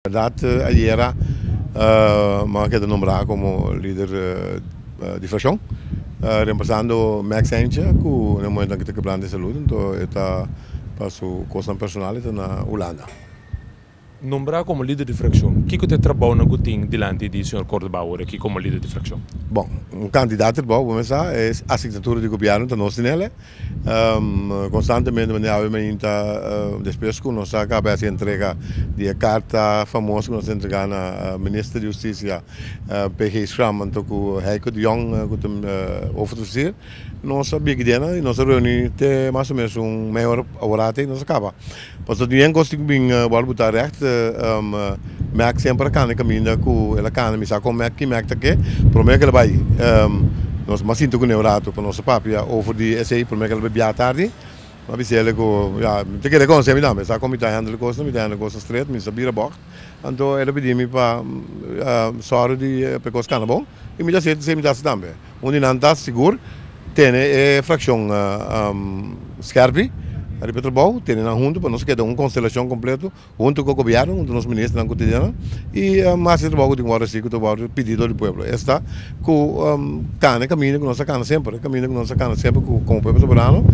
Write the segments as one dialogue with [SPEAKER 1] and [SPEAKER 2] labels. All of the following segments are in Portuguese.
[SPEAKER 1] verdade, ayer me quedé nombrado como líder de fracción, reemplazando Max Sanchez, que en el momento en que te plan de salud, entonces está para su cosa personal en Holanda.
[SPEAKER 2] Nombrado como líder de fracção, o que você trabalha no Guting delante do Sr. Cordebauer aqui como líder de fracção?
[SPEAKER 1] Bom, um candidato bom, vamos começar, é a assinatura do governo da nossa nele. Constantemente me dá uma depois que nós acabamos de entregar de carta famosa que nós entregamos na ministra de Justiça, PG Schram, então com Heiko de Jong, com o oficial, nós sabíamos que nós reunimos mais ou menos meia hora e nós acaba. Mas o dia que nós temos botar recht, merk sempre kan ik caminho com ela can me saco merk que prometo que ela vai nós mas sinto que não rato com nosso papia over die essay prometo que ela vai tarde mas se ela go ja te quer com sempre dá saco me tá handle coisa straight me sabia box então ela pediu me para sorry de pecos can bom e me já sei sempre dá também onde não tá seguro tem fração scarpi a Petrobras tem na junto para nós que é uma constelação completa junto com o governo, onde nós ministros na cotidiana e mais de trabalho de agora sim que o pedido do povo. Esta com caminho que nós sacamos sempre, caminho que nós sacamos sempre com o povo soberano,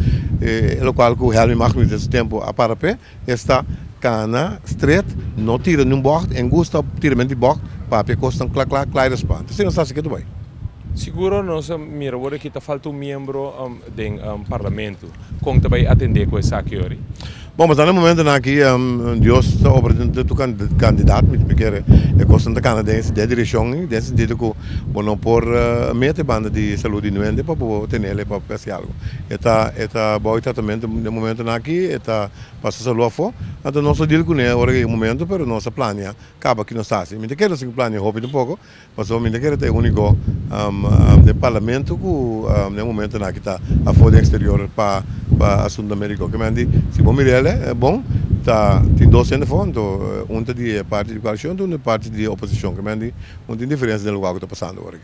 [SPEAKER 1] o qual com o real mais nesse tempo a para pé, esta cana straight, não tira num bordo, engusta tira de bordo, para costa claro responde. Se não está seguindo bem.
[SPEAKER 2] Seguro nós mira agora que falta membro do parlamento como também atender com essa aqui hoje.
[SPEAKER 1] Bom, mas no momento aqui Deus está oportunidade do candidato, me quer é constante canadense de direção, nesse sentido que não por mete banda de saúde doente para ter ele para fazer algo. Eta bom tratamento no momento aqui, eta passa saúde fora. Então nós deal com ele agora é o momento, pero nossa plania acaba que não está assim. Me quer assim plania rápido um pouco, mas o me quer ter único de parlamento que no momento aqui está a fora exterior para assunto americano. Que me se bom é bom, tem dois centros fora, um de parte de coalição e um de parte de oposição, que me tem diferença no lugar que está passando agora.